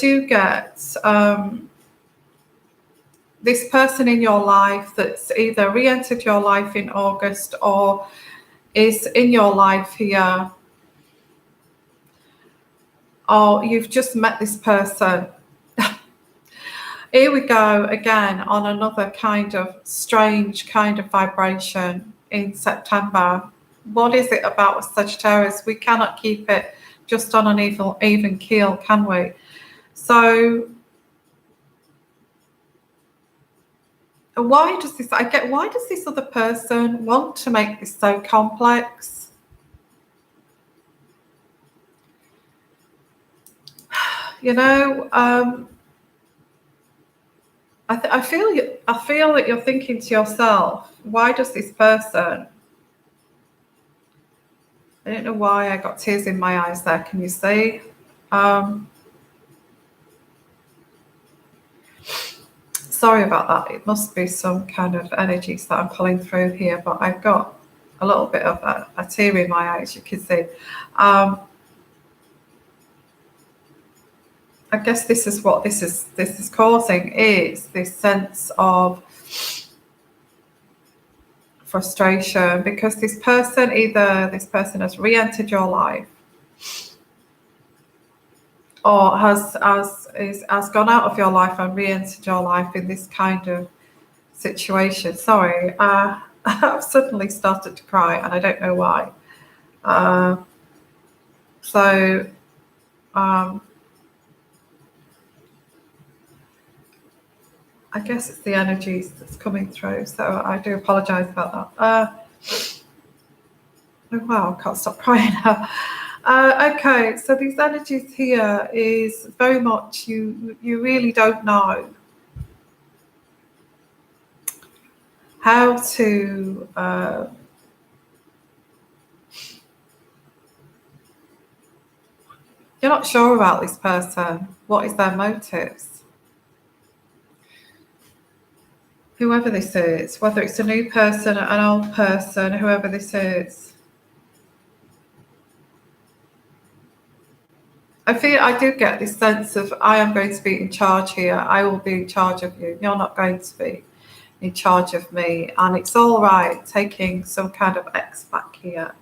do get this person in your life that's either re-entered your life in August or is in your life here, or you've just met this person. Here we go again on another kind of strange kind of vibration in September. What is it about Sagittarius? We cannot keep it just on an even keel, can we? So why does this other person want to make this so complex? You know, I feel that you're thinking to yourself, why does this person? I don't know why I got tears in my eyes there. Can you see? Sorry about that. It must be some kind of energies that I'm pulling through here, but I've got a little bit of a tear in my eyes, you can see. I guess this is what this is causing, is this sense of frustration, because this person has re-entered your life or has gone out of your life and re-entered your life in this kind of situation. Sorry, I've suddenly started to cry and I don't know why. I guess it's the energies that's coming through, so I do apologise about that. Oh wow, I can't stop crying now. Okay, so these energies here is very much you really don't know how to you're not sure about this person. What is their motives? Whoever this is, whether it's a new person, an old person, whoever this is. I do get this sense of I am going to be in charge here. I will be in charge of you. You're not going to be in charge of me. And it's all right taking some kind of X back here,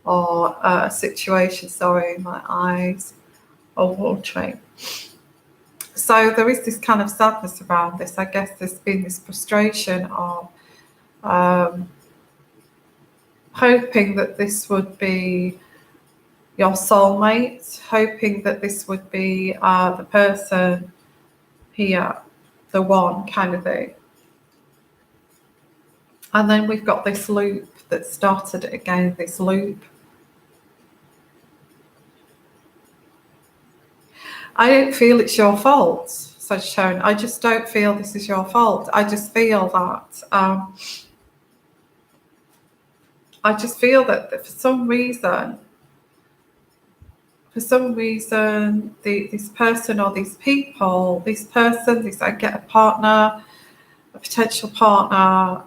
or a situation, sorry, my eyes are watering. So there is this kind of sadness around this. I guess there's been this frustration of hoping that this would be your soulmate, hoping that this would be the person here, the one kind of thing. And then we've got this loop that started again, this loop. I don't feel it's your fault, Sagittarius. I just don't feel this is your fault. I just feel that for some reason, this person or these people, I get a partner, a potential partner.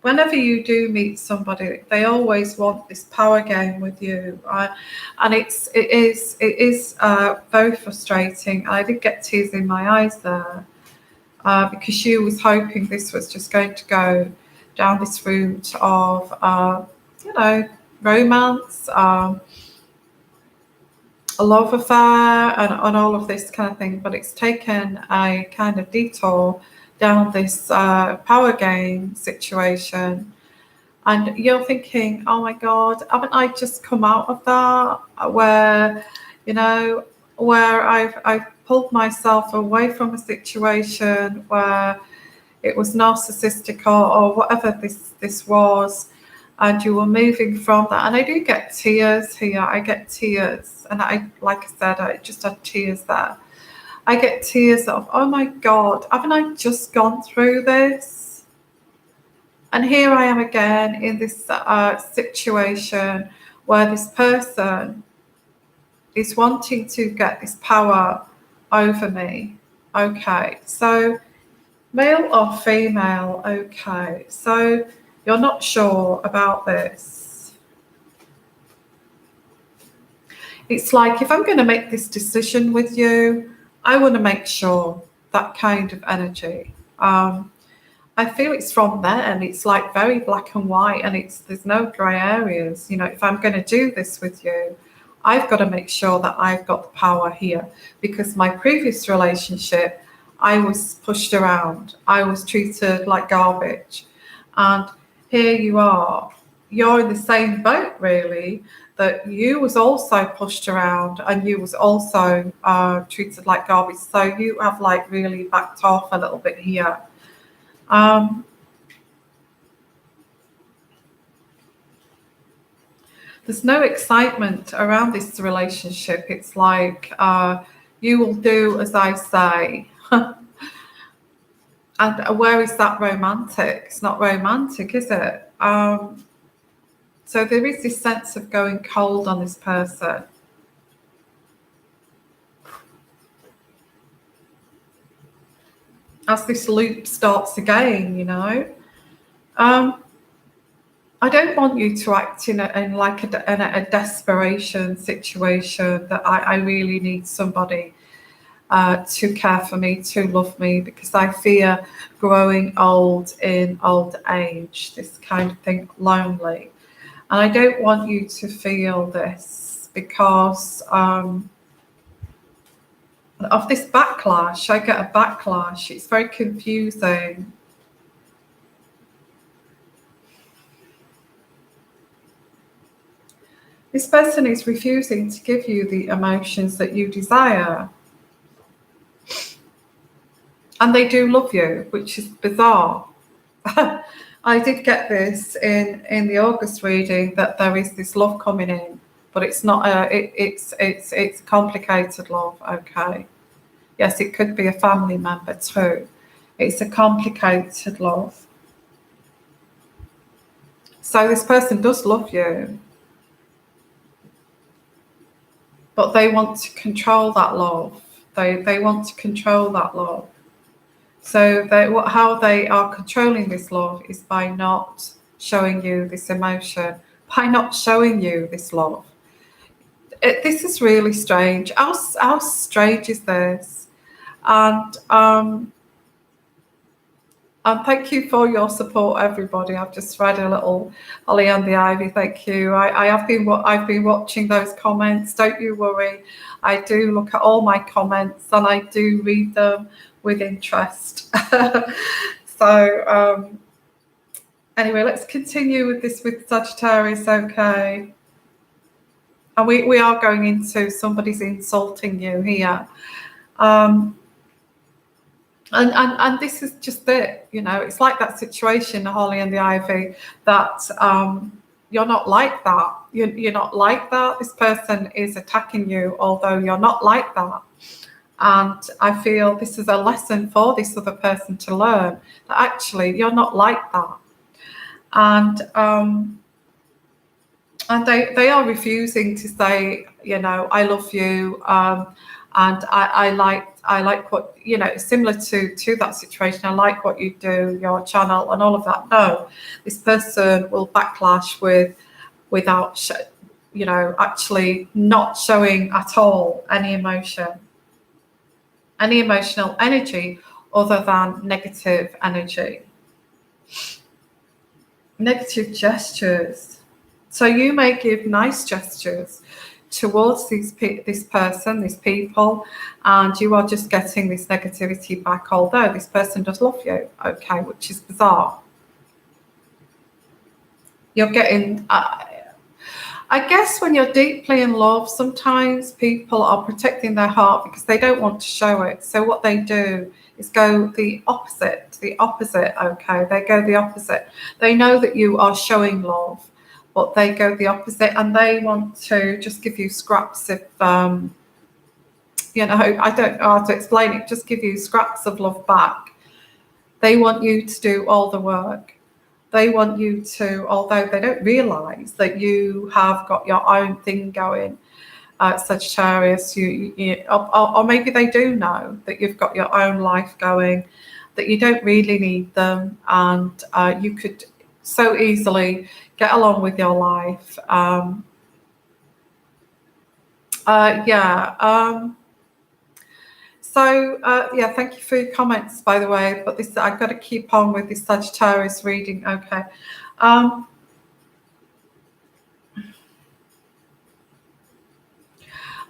Whenever you do meet somebody, they always want this power game with you, and it is very frustrating. I did get tears in my eyes there because you was hoping this was just going to go down this route of romance, a love affair, and all of this kind of thing. But it's taken a kind of detour down this power game situation, and you're thinking, oh my God, haven't I just come out of that, where I've pulled myself away from a situation where it was narcissistic or whatever this was, and you were moving from that. And I do get tears here. I get tears, and like I said, I just had tears there. I get tears of, oh my God, haven't I just gone through this? And here I am again in this situation where this person is wanting to get this power over me. Okay, so male or female? Okay, so you're not sure about this. It's like, if I'm going to make this decision with you, I want to make sure, that kind of energy. I feel it's from there, and it's like very black and white, and there's no grey areas. You know, if I'm going to do this with you, I've got to make sure that I've got the power here, because my previous relationship, I was pushed around. I was treated like garbage. And here you are, you're in the same boat, really, that you was also pushed around, and you was also treated like garbage. So you have like really backed off a little bit here. There's no excitement around this relationship. It's like, you will do as I say. And where is that romantic? It's not romantic, is it? So there is this sense of going cold on this person. As this loop starts again, you know. I don't want you to act in a desperation situation, that I really need somebody to care for me, to love me, because I fear growing old in old age, this kind of thing, lonely. And I don't want you to feel this, because of this backlash. I get a backlash. It's very confusing. This person is refusing to give you the emotions that you desire. And they do love you, which is bizarre. I did get this in the August reading, that there is this love coming in, but it's not it's complicated love. Okay, yes, it could be a family member too. It's a complicated love. So this person does love you, but they want to control that love. They want to control that love. So how they are controlling this love is by not showing you this emotion, by not showing you this love. This is really strange. How strange is this? And thank you for your support, everybody. I've just read a little Holly and the Ivy. Thank you. I've been watching those comments. Don't you worry. I do look at all my comments, and I do read them with interest. So anyway, let's continue with this with Sagittarius. Okay, and we are going into somebody's insulting you here. And this is just it, you know. It's like that situation, Holly and the Ivy, that you're not like that. You're not like that. This person is attacking you, although you're not like that. And I feel this is a lesson for this other person to learn, that actually you're not like that. And they are refusing to say, you know, I love you, and I like what, you know, similar to that situation. I like what you do, your channel, and all of that. No, this person will backlash without you know, actually not showing at all any emotion, any emotional energy other than negative energy, negative gestures. So you may give nice gestures towards this person, these people, and you are just getting this negativity back, although this person does love you, okay, which is bizarre. You're getting, I guess when you're deeply in love, sometimes people are protecting their heart because they don't want to show it. So what they do is go the opposite, okay? They go the opposite. They know that you are showing love, but they go the opposite, and they want to just give you scraps of, you know, I don't know how to explain it, just give you scraps of love back. They want you to do all the work. They want you to, although they don't realise that you have got your own thing going, Sagittarius, or maybe they do know that you've got your own life going, that you don't really need them, and you could so easily get along with your life. Yeah. Yeah, thank you for your comments, by the way. But this, I've got to keep on with this Sagittarius reading. Okay.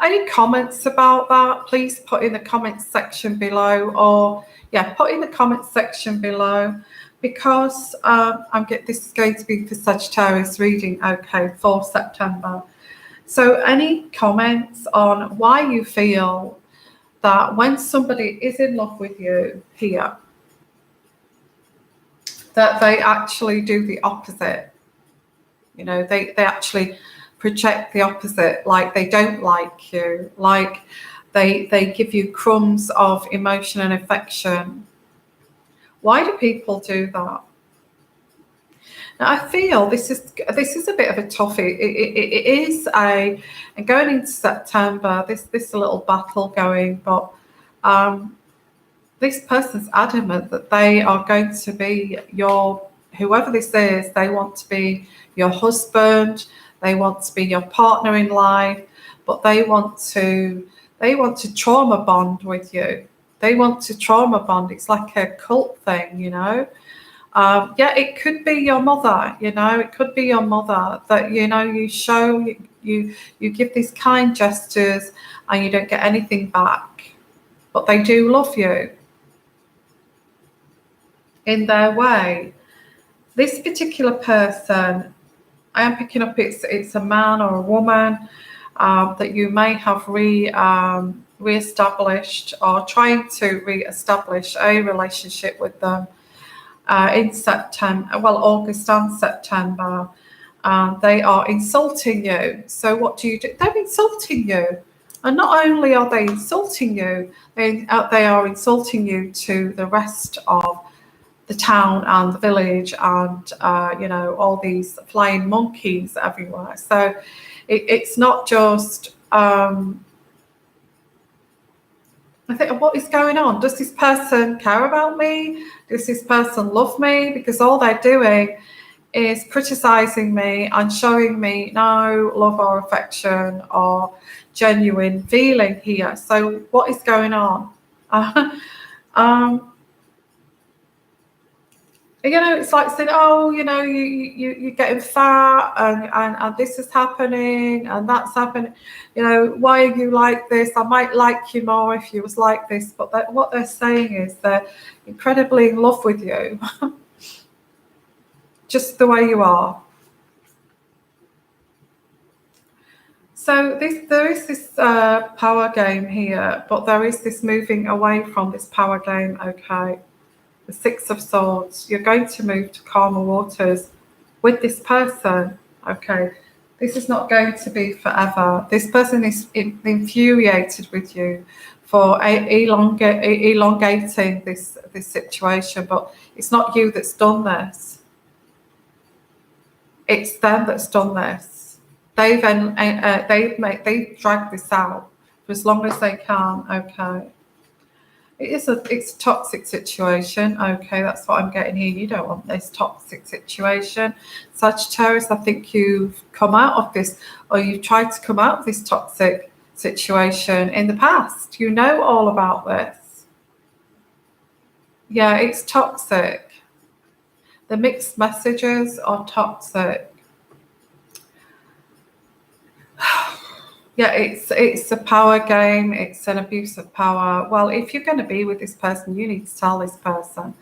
Any comments about that? Please put in the comments section below, or yeah, put in the comments section below, because this is going to be for Sagittarius reading. Okay, for September. So, any comments on why you feel that when somebody is in love with you here, that they actually do the opposite? You know, they actually project the opposite, like they don't like you, like they give you crumbs of emotion and affection. Why do people do that? Now, I feel this is a bit of a toughie. It is a, and going into September, this a little battle going, but this person's adamant that they are going to be your, whoever this is, they want to be your husband, they want to be your partner in life, but they want to trauma bond with you. They want to trauma bond. It's like a cult thing, you know. Yeah, it could be your mother, you know, it could be your mother that, you know, you show, you give these kind gestures and you don't get anything back, but they do love you in their way. This particular person, I am picking up it's a man or a woman that you may have re-established or trying to re-establish a relationship with them in September, well, August and September. They are insulting you. So what do? They're insulting you. And not only are they insulting you, they are insulting you to the rest of the town and the village, and you know, all these flying monkeys everywhere. So it's not just I think, what is going on? Does this person care about me? Does this person love me? Because all they're doing is criticizing me and showing me no love or affection or genuine feeling here. So what is going on? You know, it's like saying, oh, you know, you're getting fat and this is happening and that's happening. You know, why are you like this? I might like you more if you was like this. But what they're saying is they're incredibly in love with you, just the way you are. So there is this power game here, but there is this moving away from this power game, okay? The Six of Swords, you're going to move to calmer waters with this person, okay? This is not going to be forever. This person is infuriated with you for elongating this situation, but it's not you that's done this. It's them that's done this. They've dragged this out for as long as they can, okay? It's a toxic situation. Okay, that's what I'm getting here. You don't want this toxic situation. Sagittarius, I think you've come out of this, or you've tried to come out of this toxic situation in the past. You know all about this. Yeah, it's toxic. The mixed messages are toxic. Yeah, it's a power game. It's an abuse of power. Well, if you're going to be with this person, you need to tell this person.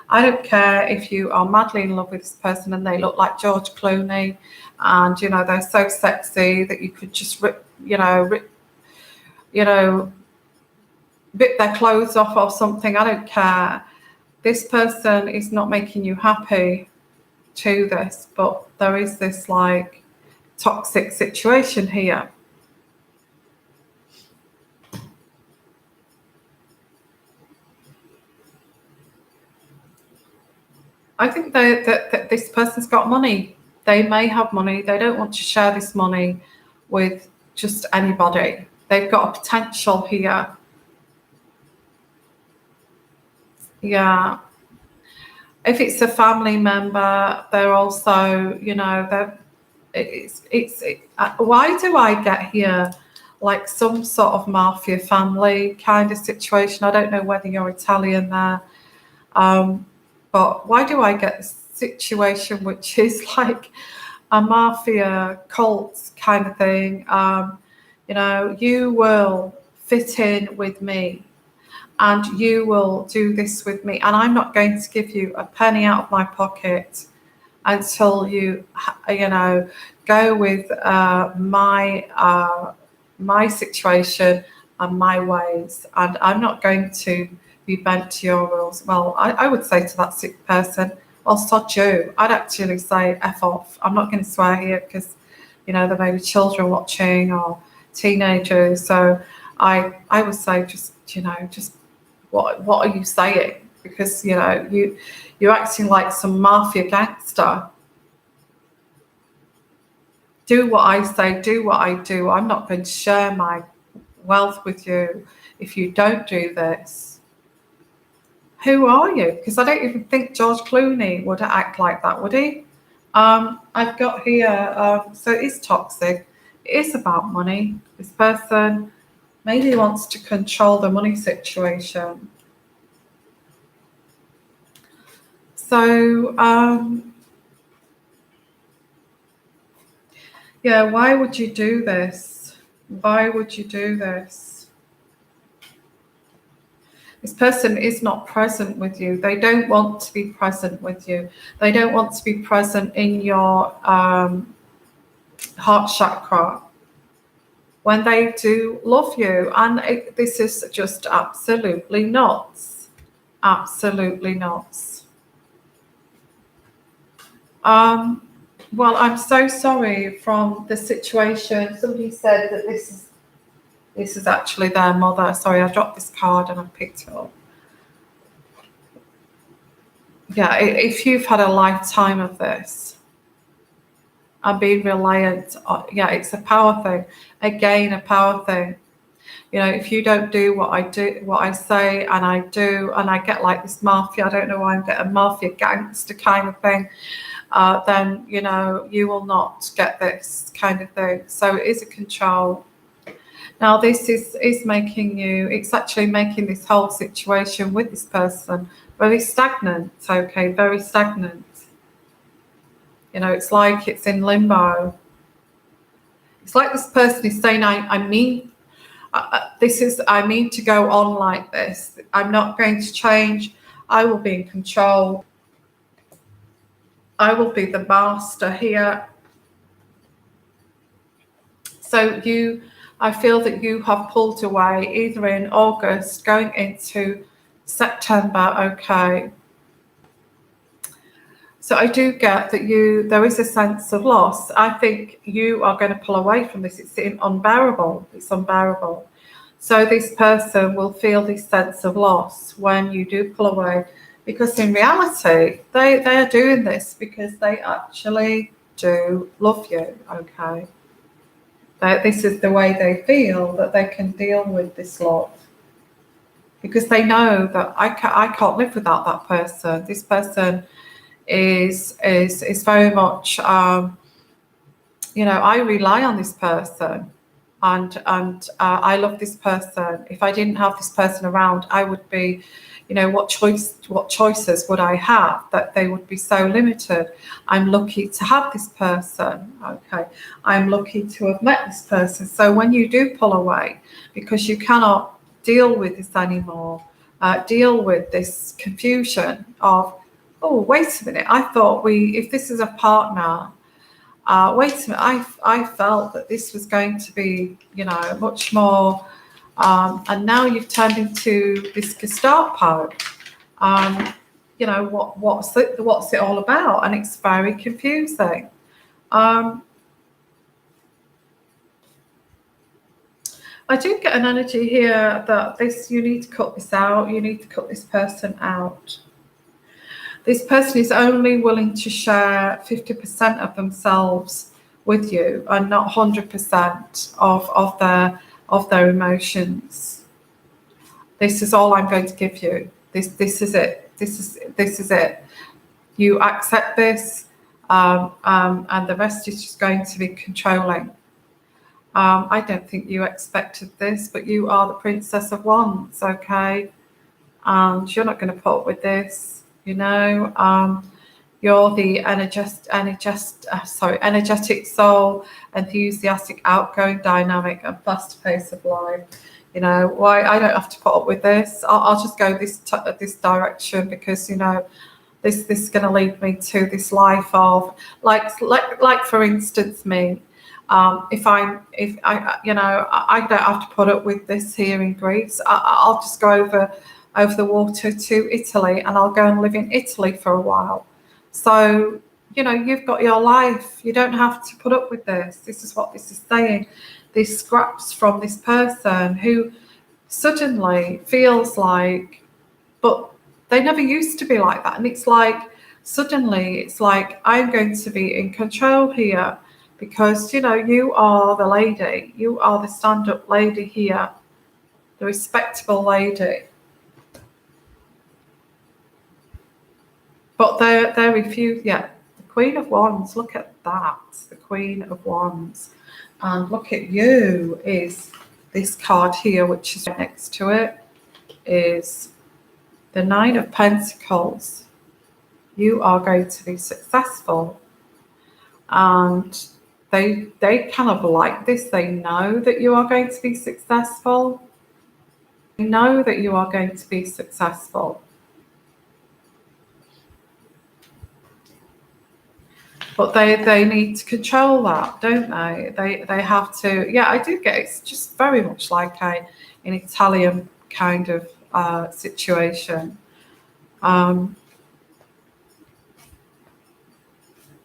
I don't care if you are madly in love with this person and they look like George Clooney, and you know they're so sexy that you could just rip their clothes off or something. I don't care. This person is not making you happy to this, but there is this like toxic situation here. I think that this person's got money. They may have money. They don't want to share this money with just anybody. They've got a potential here. Yeah. If it's a family member, they're also, you know, why do I get here like some sort of mafia family kind of situation. I don't know whether you're Italian there. But why do I get this situation which is like a mafia cult kind of thing? You will fit in with me and you will do this with me. And I'm not going to give you a penny out of my pocket until you go with my situation and my ways. And I'm not going to be bent to your rules. Well, I would say to that sick person, well, sod you. I'd actually say F off. I'm not going to swear here because, there may be children watching or teenagers. So I would say just what are you saying? Because, you're acting like some mafia gangster. Do what I say, do what I do. I'm not going to share my wealth with you if you don't do this. Who are you? Because I don't even think George Clooney would act like that, would he? I've got here, so it is toxic. It is about money. This person maybe wants to control the money situation. So, yeah, why would you do this? Why would you do this? This person is not present with you. They don't want to be present with you. They don't want to be present in your heart chakra when they do love you. And this is just absolutely nuts. Absolutely nuts. Well, I'm so sorry from the situation. Somebody said that this is actually their mother. Sorry, I dropped this card and I picked it up. Yeah, if you've had a lifetime of this and being reliant on, it's a power thing. Again, a power thing. If you don't do what I say, and I do, and I get like this mafia, I don't know why I'm getting mafia gangster kind of thing, then, you will not get this kind of thing. So it is a control. Now, this is making it's actually making this whole situation with this person very stagnant, okay, very stagnant. It's like it's in limbo. It's like this person is saying, I mean to go on like this. I'm not going to change. I will be in control. I will be the master here. So I feel that you have pulled away either in August going into September, okay. So I do get that there is a sense of loss. I think you are going to pull away from this. It's unbearable. It's unbearable. So this person will feel this sense of loss when you do pull away, because in reality, they are doing this because they actually do love you, okay. This is the way they feel that they can deal with this love, because they know that I can't live without that person. This person is very much, I rely on this person, and I love this person. If I didn't have this person around, I would be, what choices would I have? That they would be so limited. I'm lucky to have this person, okay. I'm lucky to have met this person. So when you do pull away because you cannot deal with this anymore, deal with this confusion of, oh, wait a minute, I thought if this is a partner, wait a minute, I felt that this was going to be, much more, and now you've turned into this Gestapo. What's it all about? And it's very confusing. I do get an energy here that you need to cut this out. You need to cut this person out. This person is only willing to share 50% of themselves with you and not 100% of their emotions. This is all I'm going to give you. This is it. This is it. You accept this, and the rest is just going to be controlling. I don't think you expected this, but you are the Princess of Wands, okay? And you're not going to put up with this, you know. You're the energetic soul, enthusiastic, outgoing, dynamic, and fast pace of life. You know, why I don't have to put up with this. I'll just go this direction, because, you know, this is going to lead me to this life of like for instance me. If I you know, I don't have to put up with this here in Greece. I'll just go over the water to Italy, and I'll go and live in Italy for a while. So, you know, you've got your life. You don't have to put up with this. This is what this is saying. These scraps from this person who suddenly feels like, but they never used to be like that. And it's like, suddenly it's like, I'm going to be in control here, because, you know, you are the lady. You are the stand-up lady here, the respectable lady. But they refuse. Yeah, the Queen of Wands. Look at that, the Queen of Wands, and look at you. Is this card here, which is right next to it, is the Nine of Pentacles. You are going to be successful, and they kind of like this. They know that you are going to be successful. They know that you are going to be successful. But they need to control that, don't they? They have to. Yeah, I do get it. It's just very much like an Italian kind of situation. How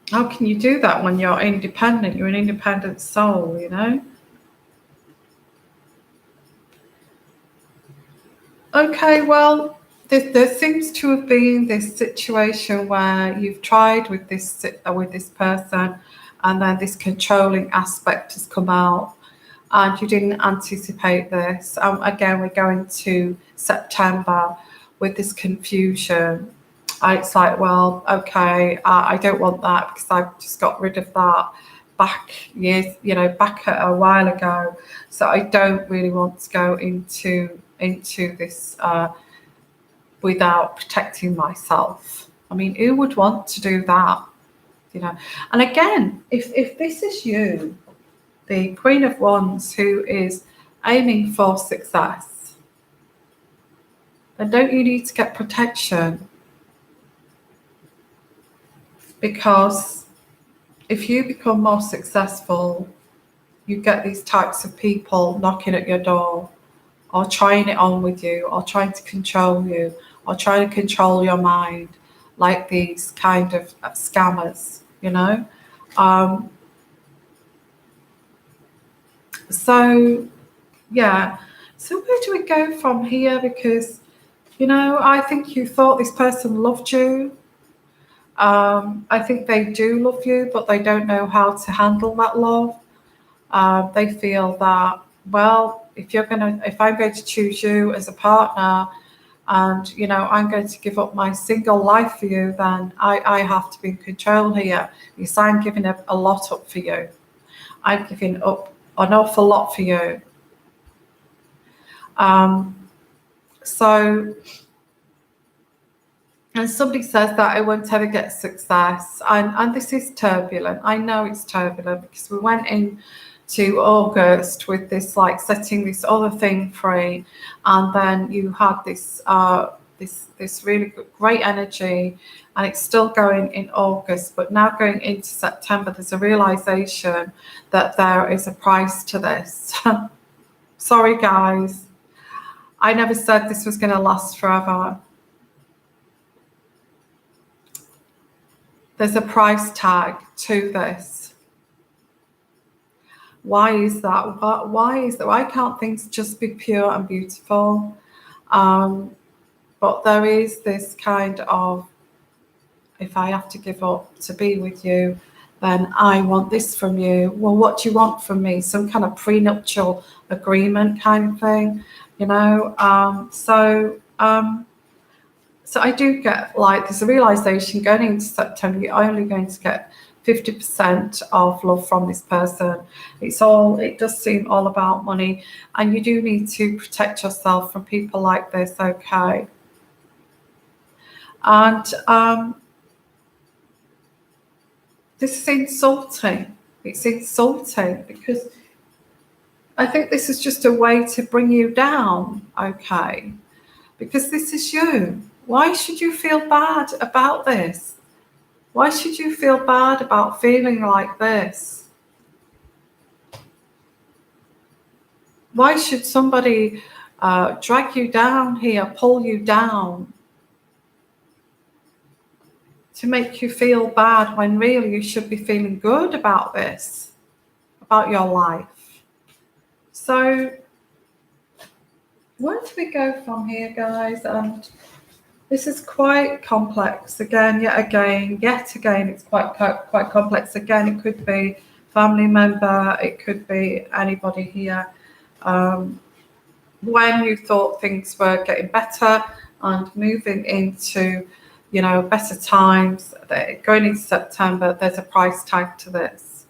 can you do that when you're independent? You're an independent soul, you know? Okay, well, there seems to have been this situation where you've tried with this person, and then this controlling aspect has come out, and you didn't anticipate this. Again, we're going to September with this confusion. It's like, well, okay, I don't want that, because I've just got rid of that back a while ago. So I don't really want to go into this without protecting myself. I mean, who would want to do that? You know. And again, if this is you, the Queen of Wands, who is aiming for success, then don't you need to get protection? Because if you become more successful, you get these types of people knocking at your door, or trying it on with you, or trying to control you, or trying to control your mind, like these kind of scammers, you know. So yeah, so where do we go from here? Because, you know, I think you thought this person loved you. I think they do love you, but they don't know how to handle that love. They feel that, well, if I'm going to choose you as a partner, and, you know, I'm going to give up my single life for you, then I have to be in control here, because I'm giving up a lot up for you. I'm giving up an awful lot for you. So, and somebody says that I won't ever get success, and this is turbulent. I know it's turbulent, because we went in to August with this, like, setting this other thing free, and then you had this this really great energy, and it's still going in August, but now going into September, there's a realization that there is a price to this. Sorry, guys, I never said this was going to last forever. There's a price tag to this. Why is that? Why is that? Why can't things just be pure and beautiful? But there is this kind of, if I have to give up to be with you, then I want this from you. Well, what do you want from me? Some kind of prenuptial agreement kind of thing, you know? So I do get, like, there's a realization going into September, you're only going to get 50% of love from this person. It does seem all about money, and you do need to protect yourself from people like this, okay? And this is insulting. It's insulting because I think this is just a way to bring you down, okay? Because this is you. Why should you feel bad about this? Why should you feel bad about feeling like this? Why should somebody drag you down here, pull you down to make you feel bad when really you should be feeling good about this, about your life? So where do we go from here, guys? And this is quite complex. Yet again, it's quite complex. Again, it could be family member, it could be anybody here. When you thought things were getting better and moving into, better times, going into September, there's a price tag to this.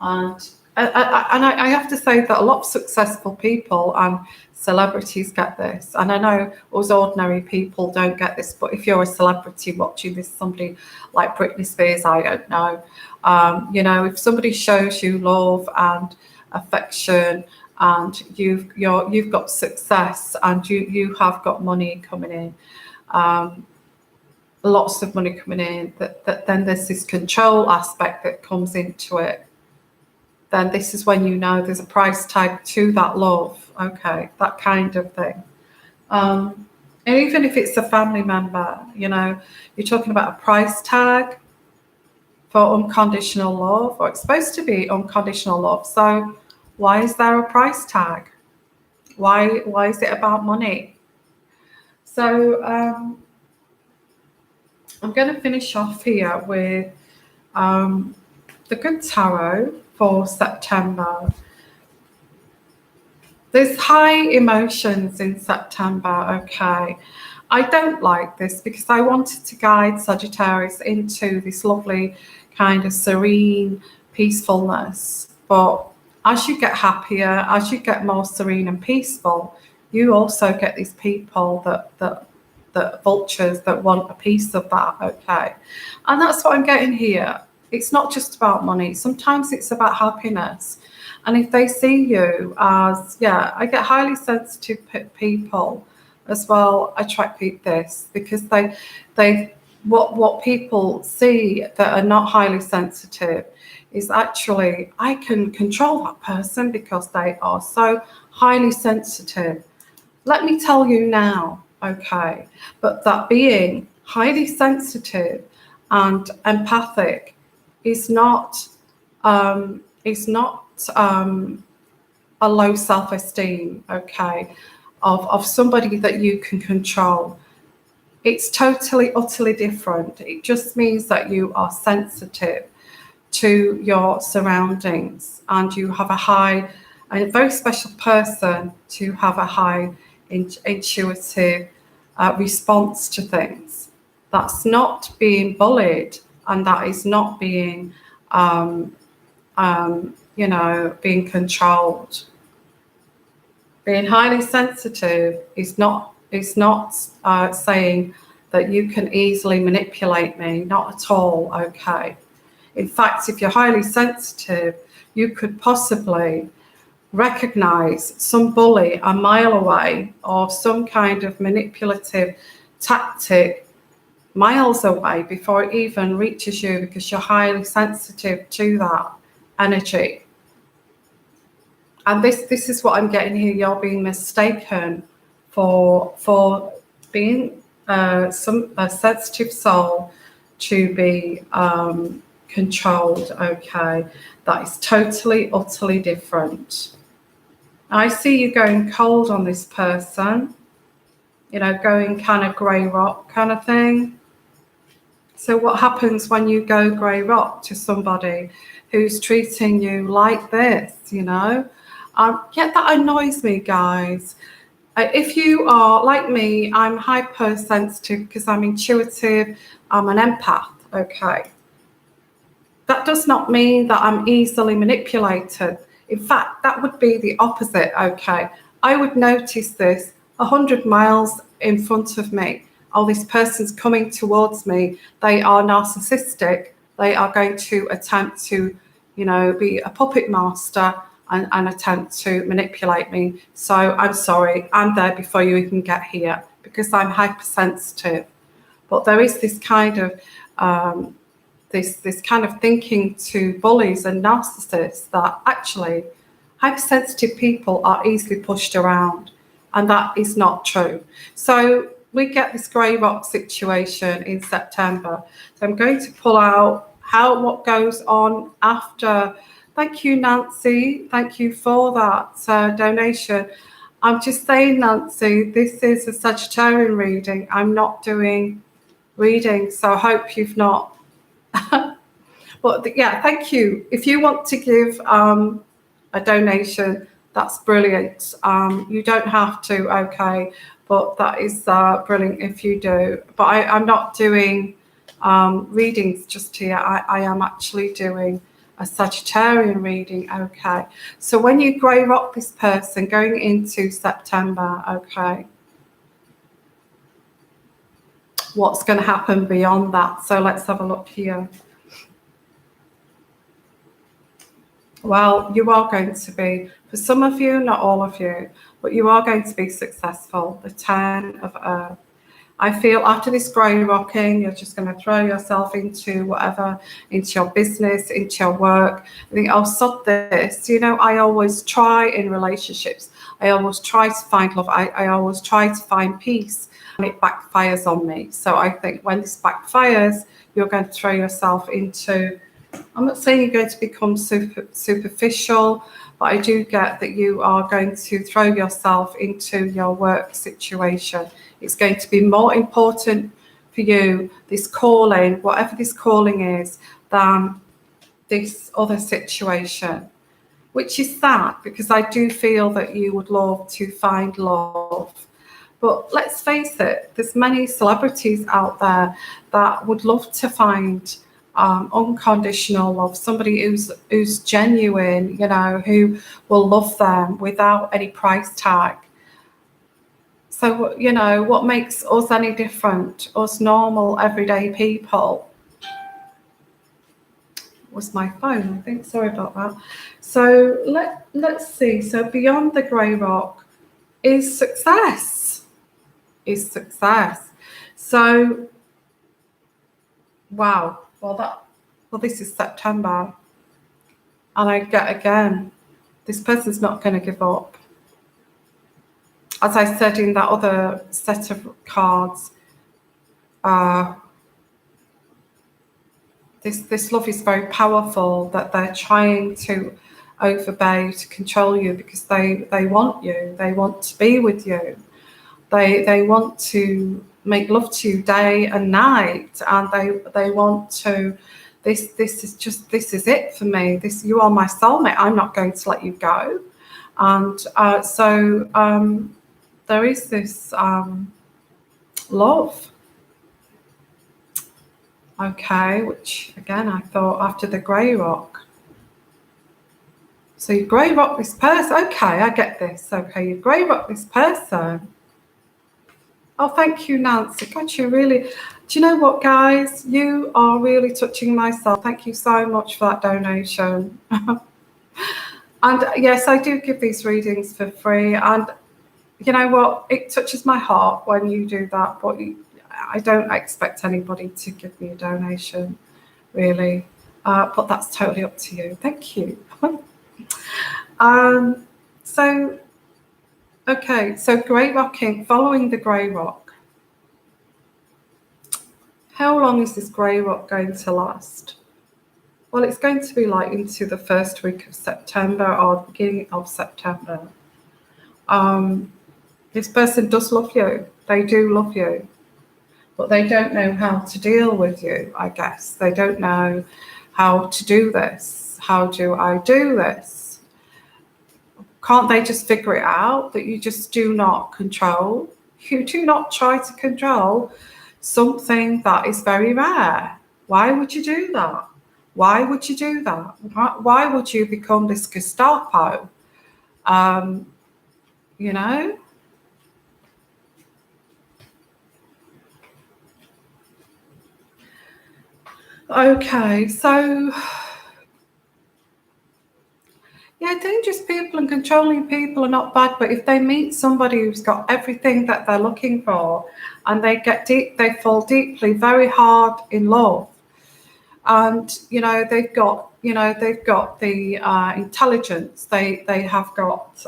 And I have to say that a lot of successful people and celebrities get this. And I know us ordinary people don't get this, but if you're a celebrity watching this, somebody like Britney Spears, I don't know, if somebody shows you love and affection and you've got success and you have got money coming in, lots of money coming in, that then there's this control aspect that comes into it. Then this is when there's a price tag to that love, okay, that kind of thing. And even if it's a family member, you're talking about a price tag for unconditional love, or it's supposed to be unconditional love. So why is there a price tag? Why is it about money? So I'm going to finish off here with the Good Tarot for September. There's high emotions in September, okay. I don't like this because I wanted to guide Sagittarius into this lovely kind of serene peacefulness. But as you get happier, as you get more serene and peaceful, you also get these people that vultures that want a piece of that, okay. And that's what I'm getting here. It's not just about money. Sometimes it's about happiness. And if they see you as, I get highly sensitive people as well attract this, because what people see that are not highly sensitive is actually, I can control that person because they are so highly sensitive. Let me tell you now, okay, but that being highly sensitive and empathic is not a low self-esteem, okay, of somebody that you can control. It's totally, utterly different. It just means that you are sensitive to your surroundings and you have a very special person to have a high intuitive response to things. That's not being bullied, and that is not being being controlled. Being highly sensitive is not saying that you can easily manipulate me, not at all, okay. In fact, if you're highly sensitive, you could possibly recognize some bully a mile away or some kind of manipulative tactic miles away before it even reaches you, because you're highly sensitive to that energy. And this is what I'm getting here. You're being mistaken for being a sensitive soul to be controlled, okay. That is totally, utterly different. I see you going cold on this person, going kind of grey rock kind of thing. So what happens when you go grey rock to somebody who's treating you like this, that annoys me, guys. If you are like me, I'm hypersensitive because I'm intuitive, I'm an empath, okay? That does not mean that I'm easily manipulated. In fact, that would be the opposite, okay? I would notice this 100 miles in front of me. Oh, this person's coming towards me. They are narcissistic. They are going to attempt to, be a puppet master and attempt to manipulate me. So I'm sorry, I'm there before you even get here because I'm hypersensitive. But there is this kind of this kind of thinking to bullies and narcissists that actually hypersensitive people are easily pushed around, and that is not true. So we get this grey rock situation in September. So I'm going to pull out what goes on after. Thank you, Nancy. Thank you for that donation. I'm just saying, Nancy, this is a Sagittarian reading. I'm not doing readings, so I hope you've not. But yeah, thank you. If you want to give a donation, that's brilliant. You don't have to, okay, but that is brilliant if you do. But I'm not doing readings just here. I am actually doing a Sagittarian reading, okay. So when you grey rock this person going into September, okay, what's going to happen beyond that? So let's have a look here. Well, you are going to be, for some of you, not all of you, but you are going to be successful. The 10 of Earth. I feel after this grey rocking, you're just going to throw yourself into whatever, into your business, into your work. I think, oh, sod this. I always try in relationships. I always try to find love. I always try to find peace, and it backfires on me. So I think when this backfires, you're going to throw yourself into, I'm not saying you're going to become superficial, but I do get that you are going to throw yourself into your work situation. It's going to be more important for you, this calling, whatever this calling is, than this other situation, which is sad because I do feel that you would love to find love. But let's face it, there's many celebrities out there that would love to find unconditional love, somebody who's genuine, who will love them without any price tag. So, what makes us any different, us normal, everyday people? Was my phone, I think. Sorry about that. So let's see. So beyond the grey rock is success. So, wow. Well, this is September. And I get again, this person's not going to give up. As I said in that other set of cards, this love is very powerful, that they're trying to overbear, to control you because they want you. They want to be with you. They want to make love to you day and night, and they want to. This is it for me. You are my soulmate. I'm not going to let you go. And so there is this love. Okay, which again I thought after the grey rock. So you grey rock this person. Okay, I get this. Okay, you grey rock this person. Oh, thank you, Nancy. God, you really... Do you know what, guys? You are really touching my soul. Thank you so much for that donation. And yes, I do give these readings for free. And you know what? It touches my heart when you do that. But I don't expect anybody to give me a donation, really. But that's totally up to you. Thank you. So... Okay, so grey rocking, following the grey rock. How long is this grey rock going to last? Well, it's going to be like into the first week of September or the beginning of September. This person does love you. They do love you. But they don't know how to deal with you, I guess. They don't know how to do this. How do I do this? Can't they just figure it out that you just do not control? You do not try to control something that is very rare. Why would you do that? Why would you do that? Why would you become this Gestapo? You know? Okay, so yeah, dangerous people and controlling people are not bad, but if they meet somebody who's got everything that they're looking for, and they get deep, they fall deeply, very hard in love, and they've got the intelligence, they have got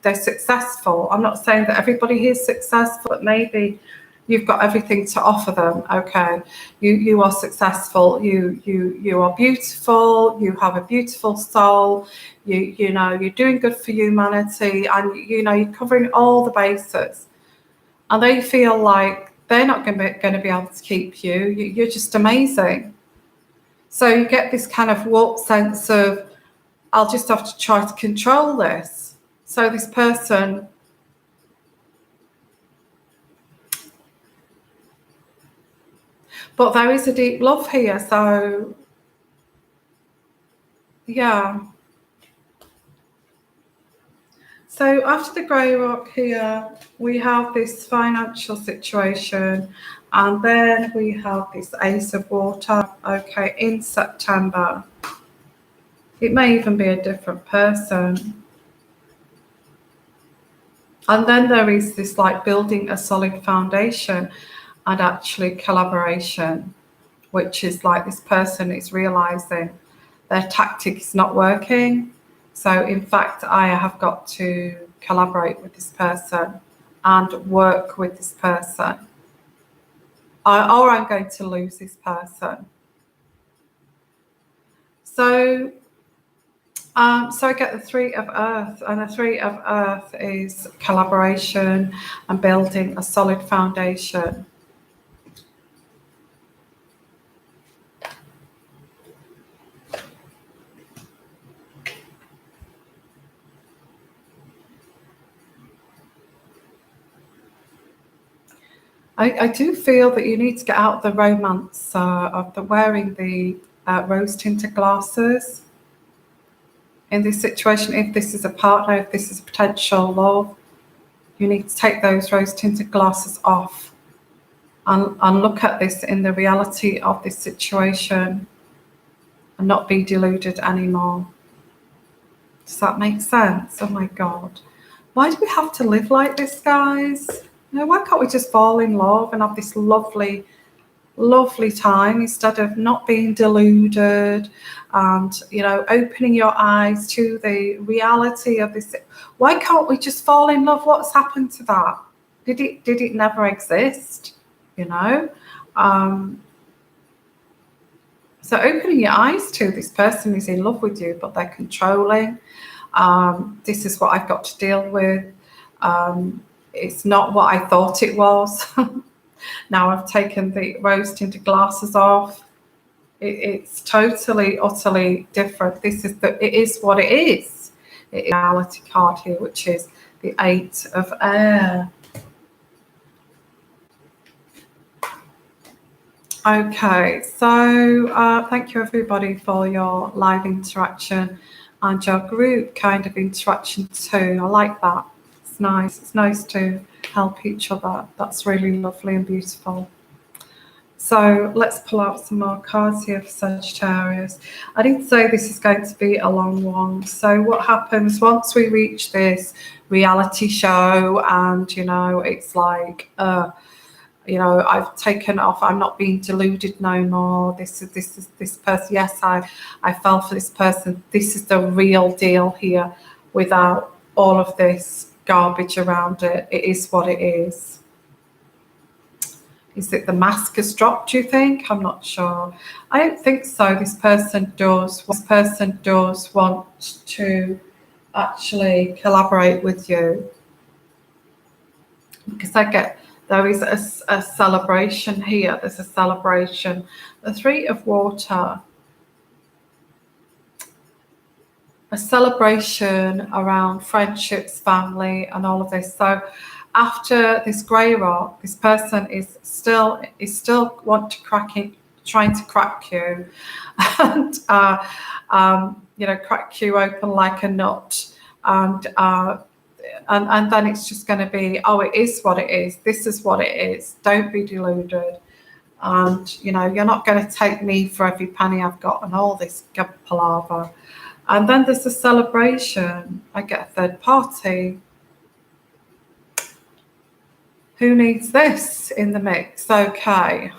they're successful. I'm not saying that everybody is successful, but maybe you've got everything to offer them. Okay, you are successful, you are beautiful, you have a beautiful soul, you're doing good for humanity, and you're covering all the bases, and they feel like they're not going to be able to keep you. You're just amazing. So you get this kind of warped sense of, I'll just have to try to control this. So this person, but there is a deep love here. So yeah. So after the grey rock here, we have this financial situation, and then we have this Ace of Water, okay, in September. It may even be a different person. And then there is this like building a solid foundation and actually collaboration, which is like this person is realizing their tactic is not working. So in fact, I have got to collaborate with this person and work with this person, or I'm going to lose this person. So I get the Three of Earth, and the Three of Earth is collaboration and building a solid foundation. I do feel that you need to get out the romance of the wearing the rose-tinted glasses in this situation. If this is a partner, if this is a potential love, you need to take those rose-tinted glasses off and look at this in the reality of this situation and not be deluded anymore. Does that make sense? Oh my God. Why do we have to live like this, guys? Why can't we just fall in love and have this lovely, lovely time instead of not being deluded and, opening your eyes to the reality of this? Why can't we just fall in love? What's happened to that? Did it never exist? So opening your eyes to this person is in love with you, but they're controlling. This is what I've got to deal with. It's not what I thought it was. Now I've taken the rose-tinted glasses off. It's totally, utterly different. It is what it is. It is a reality card here, which is the Eight of Air. Okay, so thank you everybody for your live interaction and your group kind of interaction too. I like that. It's nice. It's nice to help each other. That's really lovely and beautiful. So let's pull out some more cards here for Sagittarius. I did say this is going to be a long one. So what happens once we reach this reality show and, it's like, I've taken off. I'm not being deluded no more. This is this person. Yes, I fell for this person. This is the real deal here without all of this garbage around it. It is what it is. Is it the mask has dropped, do you think? I'm not sure. I don't think so. This person does want to actually collaborate with you. Because there is a celebration here. There's a celebration. The Three of Water. a celebration around friendships, family, and all of this. So after this grey rock, this person is still want to trying to crack you, and crack you open like a nut, and then it's just going to be, oh, it is what it is. This is what it is. Don't be deluded. And you're not going to take me for every penny I've got, and all this palaver. And then there's a celebration. I get a third party. Who needs this in the mix? Okay.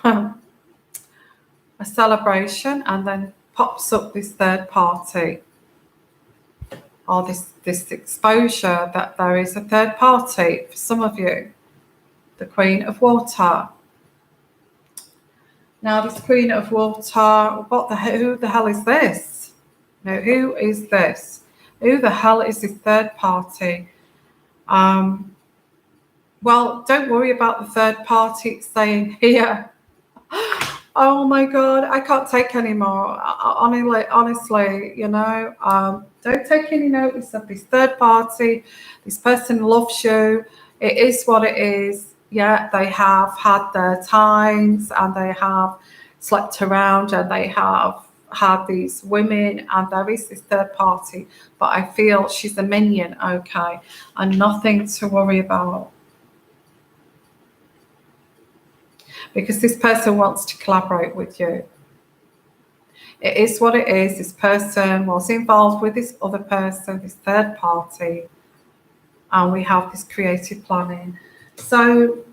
A celebration, and then pops up this third party, or this exposure that there is a third party for some of you. The Queen of Water. Now, this Queen of Water, who the hell is this? Now, who is this? Who the hell is this third party? Well, don't worry about the third party. It's saying here, oh my God, I can't take any more. Honestly, don't take any notice of this third party. This person loves you. It is what it is. Yeah, they have had their times, and they have slept around, and they have had these women, and there is this third party, but I feel she's a minion, okay, and nothing to worry about. Because this person wants to collaborate with you. It is what it is. This person was involved with this other person, this third party, and we have this creative planning. So,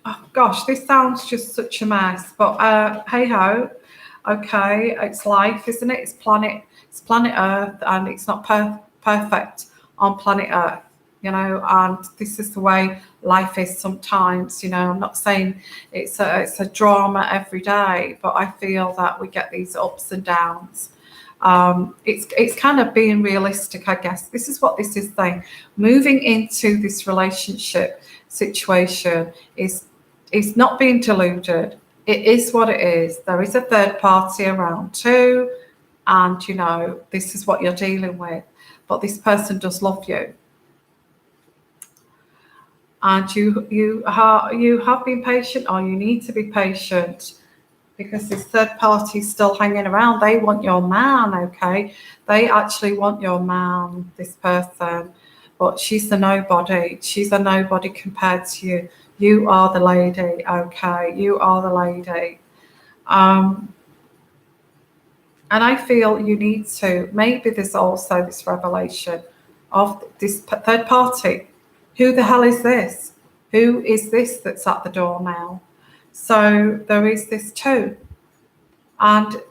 oh gosh, this sounds just such a mess, but hey ho, okay, it's life, isn't it? It's planet Earth, and it's not perfect on planet Earth, and this is the way life is sometimes. I'm not saying it's a drama every day, but I feel that we get these ups and downs. It's kind of being realistic, I guess. This is what this is saying. Moving into this relationship situation is not being deluded. It is what it is. There is a third party around too, and this is what you're dealing with. But this person does love you, and you have been patient, or you need to be patient, because this third party is still hanging around. They want your man, okay? They actually want your man, this person, but she's a nobody. She's a nobody compared to you. You are the lady, okay? You are the lady. And I feel you need to, maybe there's also this revelation of this third party. Who the hell is this? Who is this that's at the door now? So there is this too. And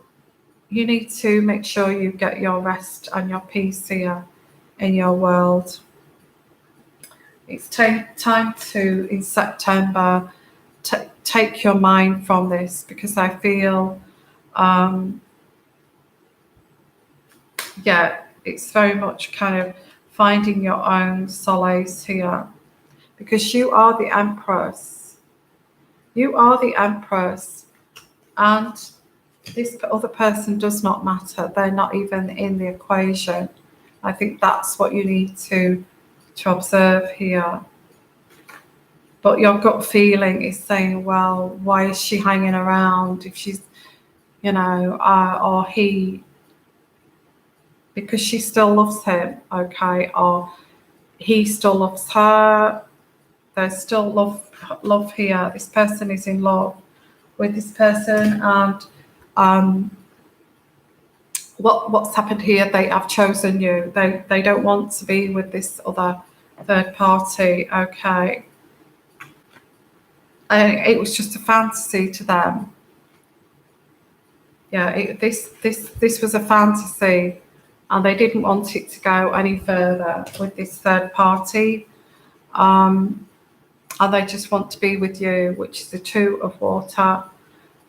you need to make sure you get your rest and your peace here in your world. It's time to, in September, take your mind from this, because I feel, it's very much kind of finding your own solace here, because you are the Empress. You are the Empress, and this other person does not matter. They're not even in the equation. I think that's what you need to observe here. But your gut feeling is saying, well, why is she hanging around if she's, or he, because she still loves him, okay, or he still loves her. There's still love here. This person is in love with this person, and what's happened here? They have chosen you. They don't want to be with this other third party, okay. And it was just a fantasy to them. Yeah, this was a fantasy, and they didn't want it to go any further with this third party. And they just want to be with you, which is the Two of Water.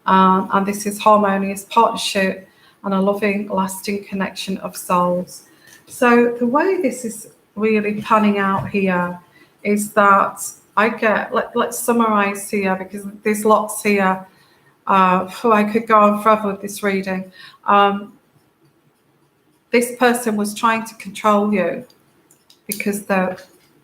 And this is harmonious partnership and a loving, lasting connection of souls. So the way this is really panning out here is that I get, let's summarize here, because there's lots here. I could go on forever with this reading. This person was trying to control you because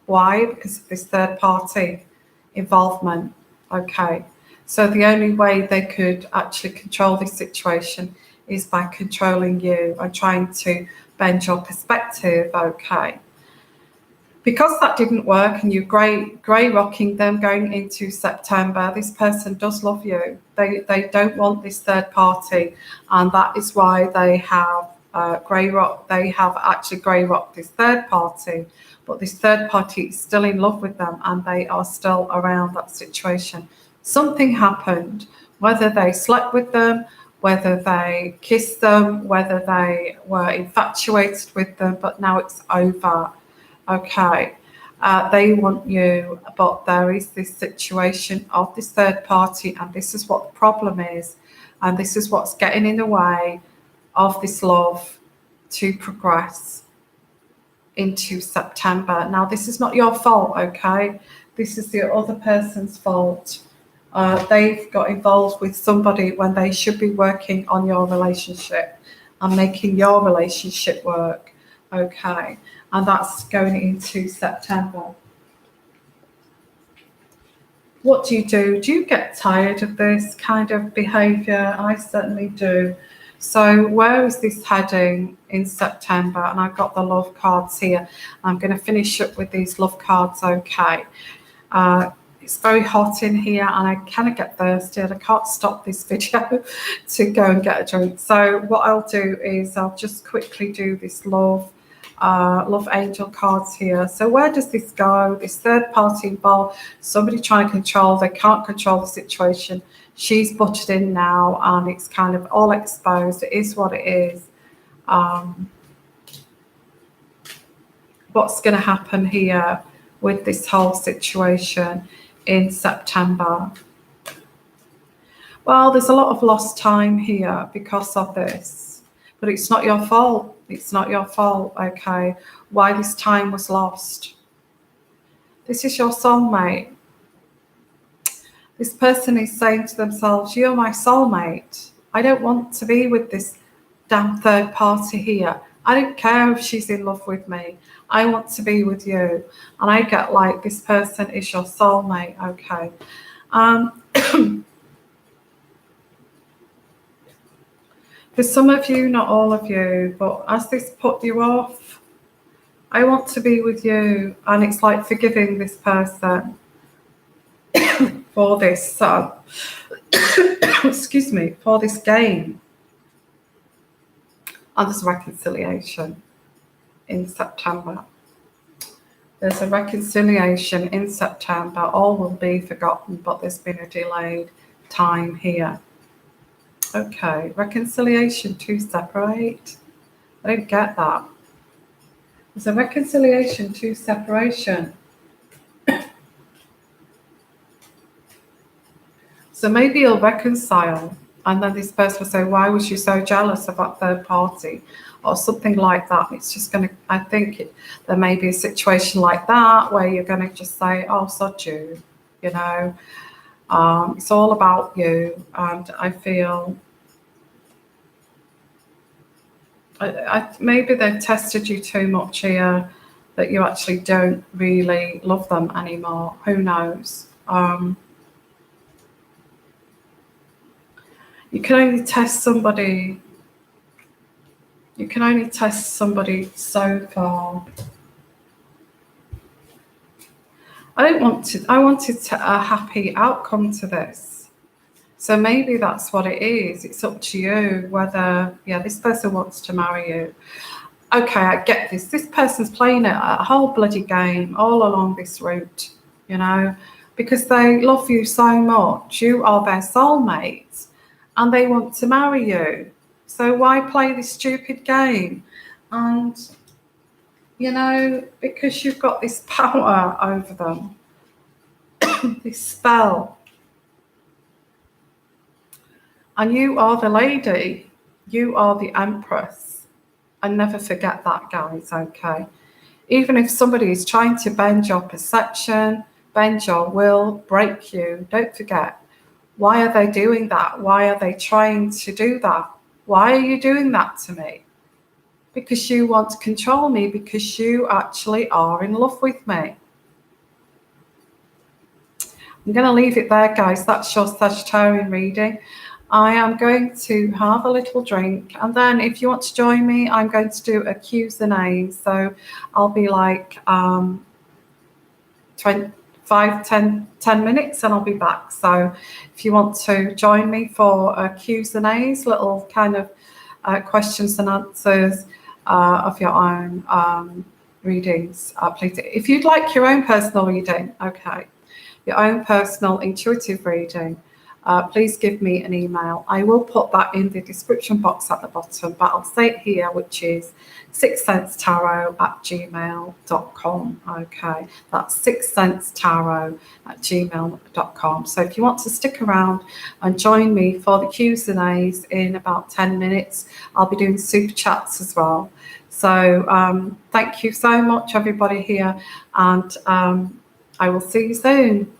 why? Because of this third party involvement. Okay. So the only way they could actually control this situation is by controlling you and trying to bend your perspective. Okay. Because that didn't work and you're grey rocking them going into September, this person does love you. They don't want this third party, and that is why they have grey rock. They have actually grey rocked this third party, but this third party is still in love with them, and they are still around that situation. Something happened, whether they slept with them, whether they kissed them, whether they were infatuated with them, but now it's over. Okay, they want you, but there is this situation of this third party, and this is what the problem is, and this is what's getting in the way of this love to progress into September. Now, this is not your fault, okay? This is the other person's fault. They've got involved with somebody when they should be working on your relationship and making your relationship work, okay? And that's going into September. What do? Do you get tired of this kind of behaviour? I certainly do. So where is this heading in September? And I've got the love cards here. I'm going to finish up with these love cards, okay? It's very hot in here and I kind of get thirsty and I can't stop this video to go and get a drink. So what I'll do is I'll just quickly do this love angel cards here. So where does this go? This third party involved, somebody trying to control, they can't control the situation. She's butted in now and it's kind of all exposed. It is what it is. What's going to happen here with this whole situation in September? Well, there's a lot of lost time here because of this, but it's not your fault. It's not your fault, okay, why this time was lost. This is your soulmate. This person is saying to themselves, you're my soulmate. I don't want to be with this damn third party here. I don't care if she's in love with me. I want to be with you. And I get like this person is your soulmate, okay. For some of you, not all of you, but as this put you off, I want to be with you. And it's like forgiving this person for this, excuse me, for this game. And there's reconciliation in September. There's a reconciliation in September. All will be forgotten, but there's been a delayed time here. Okay, reconciliation to separate. I don't get that. There's a reconciliation to separation. So maybe you'll reconcile, and then this person will say, why was you so jealous of that third party? Or something like that. It's just going to, I think there may be a situation like that where you're going to just say, oh, sod you, you know. It's all about you, and I feel maybe they've tested you too much here, that you actually don't really love them anymore. Who knows? You can only test somebody. You can only test somebody so far. I wanted a happy outcome to this. So maybe that's what it is. It's up to you whether, this person wants to marry you. Okay, I get this. This person's playing a whole bloody game all along this route, you know, because they love you so much. You are their soulmate and they want to marry you. So why play this stupid game? And, you know, because you've got this power over them, this spell. And you are the lady. You are the empress. And never forget that, guys, okay? Even if somebody is trying to bend your perception, bend your will, break you, don't forget, Why are they doing that? Why are they trying to do that? Why are you doing that to me? Because you want to control me, because you actually are in love with me. I'm going to leave it there, guys. That's your Sagittarian reading. I am going to have a little drink, and then if you want to join me, I'm going to do a Q's and A's. So I'll be like 10 minutes and I'll be back. So if you want to join me for Q's and A's, little kind of questions and answers of your own readings, please. If you'd like your own personal reading, okay, your own personal intuitive reading, please give me an email. I will put that in the description box at the bottom, but I'll say it here, which is sixsensetarot@gmail.com. Okay, that's sixsensetarot@gmail.com. So if you want to stick around and join me for the Q's and A's in about 10 minutes, I'll be doing super chats as well. So thank you so much, everybody here, and I will see you soon.